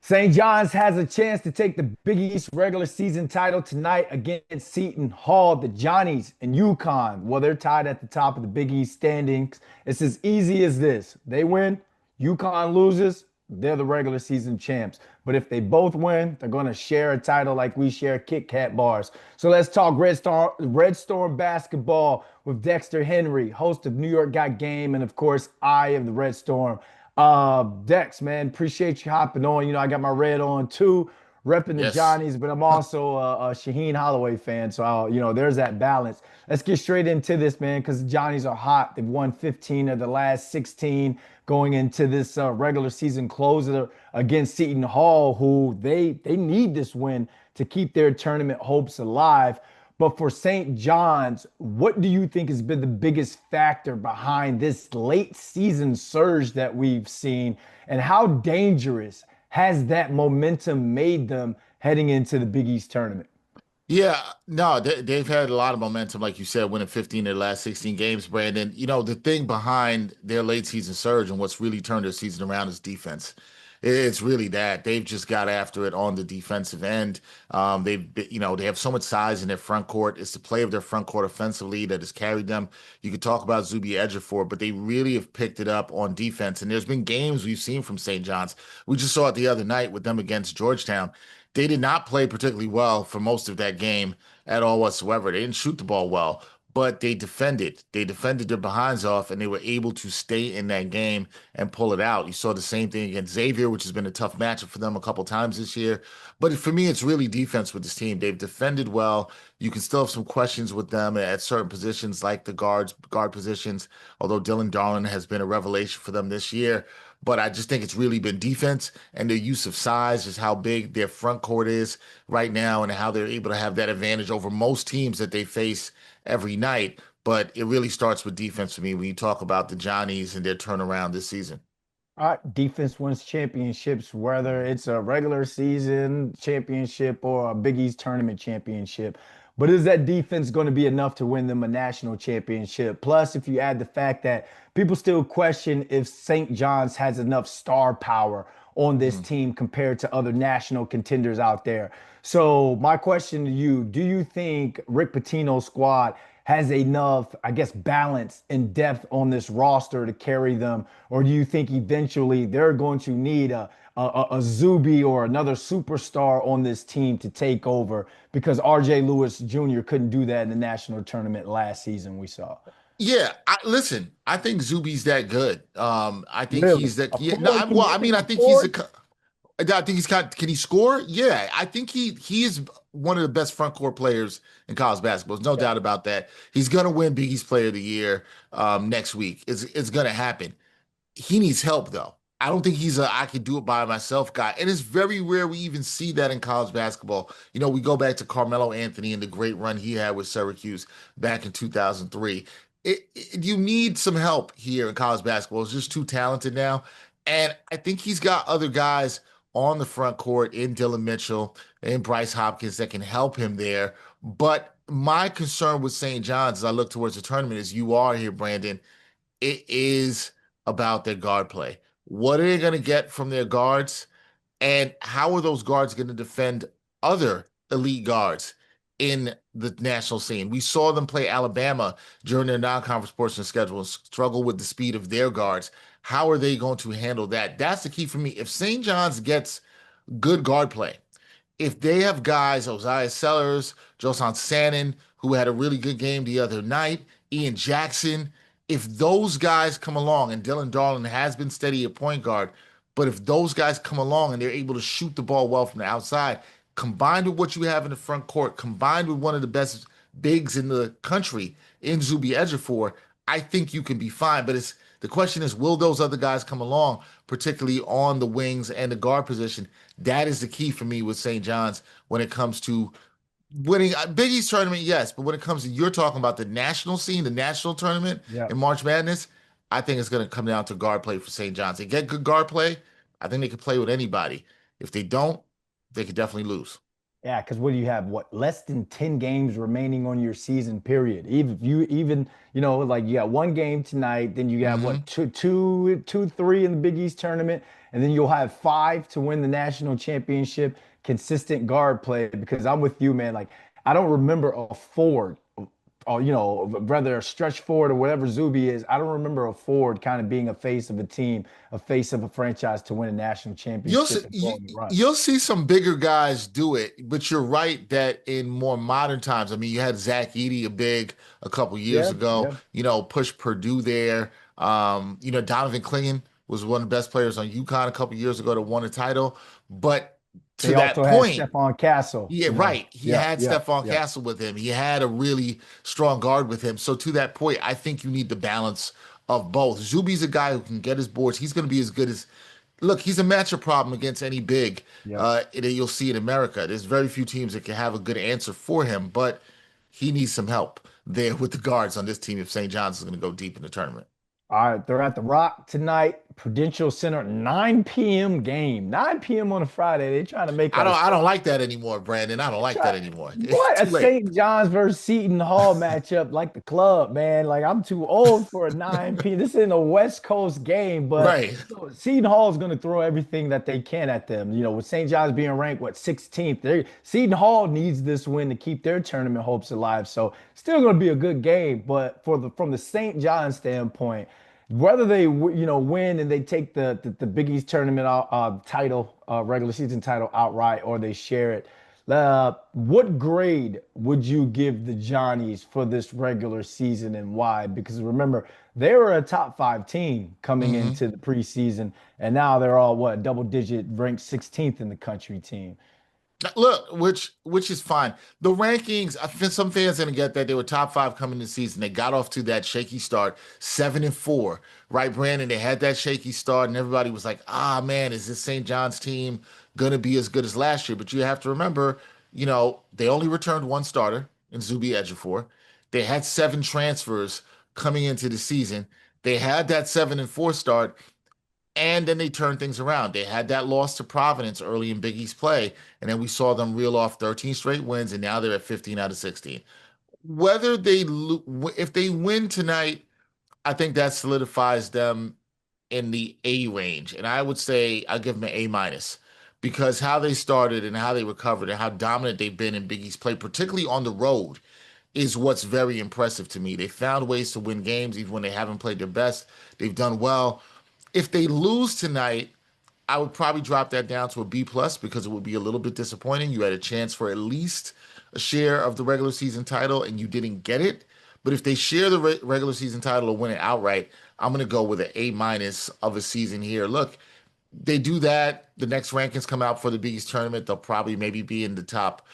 St. John's has a chance to take the Big East regular season title tonight against Seton Hall, the Johnnies and UConn. Well, they're tied at the top of the Big East standings. It's as easy as this. They win, UConn loses, they're the regular season champs. But if they both win, they're going to share a title like we share Kit Kat bars. So let's talk Red Storm basketball with Dexter Henry, host of New York Got Game, and of course, I am the Red Storm. Dex, man, appreciate you hopping on. I got my red on too, repping the Yes. Johnnies, but I'm also a Shaheen Holloway fan. So, there's that balance. Let's get straight into this, man, because the Johnnies are hot. They've won 15 of the last 16 going into this regular season closer against Seton Hall, who they need this win to keep their tournament hopes alive. But for St. John's, what do you think has been the biggest factor behind this late season surge that we've seen? And how dangerous has that momentum made them heading into the Big East tournament? Yeah, no, they've had a lot of momentum, like you said, winning 15 of the last 16 games, Brandon. The thing behind their late season surge and what's really turned their season around is defense. It's really that. They've just got after it on the defensive end. They have so much size in their front court. It's the play of their front court offensively that has carried them. You could talk about Zuby Ejiofor, but they really have picked it up on defense. And there's been games we've seen from St. John's. We just saw it the other night with them against Georgetown. They did not play particularly well for most of that game at all whatsoever. They didn't shoot the ball well, but they defended. They defended their behinds off, and they were able to stay in that game and pull it out. You saw the same thing against Xavier, which has been a tough matchup for them a couple times this year. But for me, it's really defense with this team. They've defended well. You can still have some questions with them at certain positions, like the guard positions, although Dylan Darlin has been a revelation for them this year. But I just think it's really been defense and their use of size, just how big their front court is right now and how they're able to have that advantage over most teams that they face every night. But it really starts with defense for me when you talk about the Johnnies and their turnaround this season. All right, defense wins championships, whether it's a regular season championship or a Big East tournament championship. But is that defense going to be enough to win them a national championship? Plus, if you add the fact that people still question if St. John's has enough star power on this Mhm. team compared to other national contenders out there. So, my question to you, do you think Rick Pitino's squad has enough, I guess, balance and depth on this roster to carry them? Or do you think eventually they're going to need a Zuby or another superstar on this team to take over because RJ Lewis Jr. couldn't do that in the national tournament last season we saw? Yeah, listen, I think Zuby's that good. I think Really? he's that. A Yeah, no, forward? Can you I make mean, him I a think he's forward? a. I think he's got. Can he score? Yeah, I think he is one of the best front court players in college basketball. There's no Yeah. doubt about that. He's gonna win Big East Player of the Year next week. It's gonna happen. He needs help though. I don't think he's a I can do it by myself guy. And it's very rare we even see that in college basketball. We go back to Carmelo Anthony and the great run he had with Syracuse back in 2003. You need some help here in college basketball. It's just too talented now. And I think he's got other guys on the front court in Dylan Mitchell and Bryce Hopkins that can help him there. But my concern with St. John's as I look towards the tournament is you are here, Brandon. It is about their guard play. What are they going to get from their guards? And how are those guards going to defend other elite guards in the national scene? We saw them play Alabama during their non-conference portion of schedule and struggle with the speed of their guards. How are they going to handle that? That's the key for me. If St. John's gets good guard play, if they have guys, Osiah Sellers, Josan Sannon, who had a really good game the other night, Ian Jackson, if those guys come along, and Dylan Darlin has been steady at point guard, but if those guys come along and they're able to shoot the ball well from the outside, combined with what you have in the front court, combined with one of the best bigs in the country in Zuby Ejiofor, I think you can be fine. But it's the question is, will those other guys come along, particularly on the wings and the guard position? That is the key for me with St. John's when it comes to winning a Big East tournament, yes, but when it comes to you're talking about the national scene, the national tournament Yeah. in March Madness, I think it's going to come down to guard play for St. John's. They get good guard play, I think they can play with anybody. If they don't, they could definitely lose. Yeah, because what do you have? What, less than 10 games remaining on your season period? Even if you even, like you got one game tonight, then you got Hmm. what, two, 3 in the Big East tournament, and then you'll have five to win the national championship. Consistent guard play, because I'm with you, man. Like, I don't remember a forward, or whether a stretch forward or whatever Zuby is. I don't remember a forward kind of being a face of a team, a face of a franchise to win a national You'll see, championship and go on the run. you'll see some bigger guys do it, but you're right that in more modern times, I mean, you had Zach Edey, a big, a couple years Yeah, ago, yeah. push Purdue there. Donovan Clingan was one of the best players on UConn a couple years ago that won a title. But to They that also had point, Stephon Castle, yeah, you know. right. He Yeah, had yeah, Stephon yeah. Castle with him. He had a really strong guard with him. So to that point, I think you need the balance of both. Zuby's a guy who can get his boards. He's going to be as good as look, he's a matchup problem against any big Yep. that you'll see in America. There's very few teams that can have a good answer for him, but he needs some help there with the guards on this team if St. John's is going to go deep in the tournament. All right, they're at the Rock tonight, Prudential Center, 9 p.m. game. 9 p.m. on a Friday. They're trying to make I that don't a I don't like that anymore, Brandon. I don't like that try, anymore. It's what? A too late. St. John's versus Seton Hall matchup, like the club, man. Like, I'm too old for a 9 p.m. This isn't a West Coast game, but Right. Seton Hall is going to throw everything that they can at them. With St. John's being ranked, what, 16th? Seton Hall needs this win to keep their tournament hopes alive. So, still going to be a good game, but from the St. John's standpoint, whether they win and they take the Big East tournament title, regular season title outright, or they share it, what grade would you give the Johnnies for this regular season, and why? Because remember, they were a top five team coming hmm into the preseason, and now they're all what, double digit, ranked 16th in the country team. Look, which is fine. The rankings, I think some fans didn't get that they were top five coming this season. They got off to that shaky start, 7-4, right, Brandon? They had that shaky start, and everybody was like, "Ah, man, is this St. John's team gonna be as good as last year?" But you have to remember, they only returned one starter in Zuby Ejiofor. They had seven transfers coming into the season. They had that 7-4 start. And then they turned things around. They had that loss to Providence early in Big East play, and then we saw them reel off 13 straight wins, and now they're at 15 out of 16. Whether if they win tonight, I think that solidifies them in the A range, and I would say I give them an A minus because how they started and how they recovered and how dominant they've been in Big East play, particularly on the road, is what's very impressive to me. They found ways to win games even when they haven't played their best. They've done well. If they lose tonight, I would probably drop that down to a B plus because it would be a little bit disappointing. You had a chance for at least a share of the regular season title and you didn't get it. But if they share the regular season title or win it outright, I'm going to go with an A minus of a season here. Look, they do that. The next rankings come out for the Big East tournament. They'll probably maybe be in the top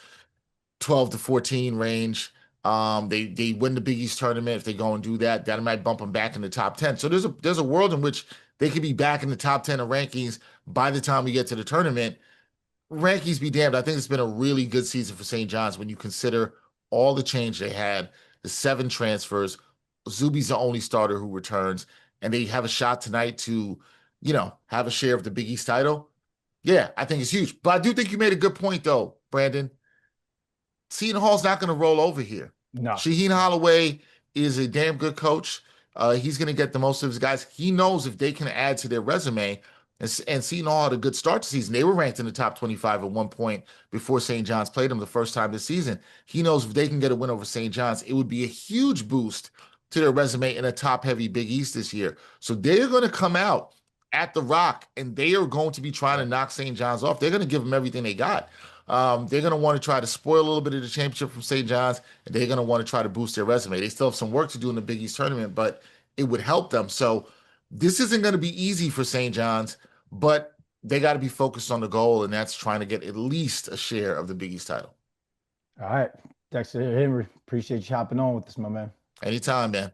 12 to 14 range. They win the Big East tournament. If they go and do that, that might bump them back in the top 10. So there's a world in which they could be back in the top 10 of rankings by the time we get to the tournament. Rankings be damned. I think it's been a really good season for St. John's when you consider all the change they had, the seven transfers. Zuby's the only starter who returns, and they have a shot tonight to, have a share of the Big East title. Yeah, I think it's huge. But I do think you made a good point, though, Brandon. Seton Hall's not going to roll over here. No, Shaheen no. Holloway is a damn good coach. He's going to get the most of his guys. He knows if they can add to their resume, and Seton Hall had a good start to the season. They were ranked in the top 25 at one point before St. John's played them the first time this season. He knows if they can get a win over St. John's, it would be a huge boost to their resume in a top-heavy Big East this year. So they are going to come out at the Rock, and they are going to be trying to knock St. John's off. They're going to give them everything they got. They're going to want to try to spoil a little bit of the championship from St. John's, and they're going to want to try to boost their resume. They still have some work to do in the Big East tournament, but it would help them. So this isn't going to be easy for St. John's, but they got to be focused on the goal, and that's trying to get at least a share of the Big East title. All right, Dexter Henry, appreciate you hopping on with us, my man. Anytime, man.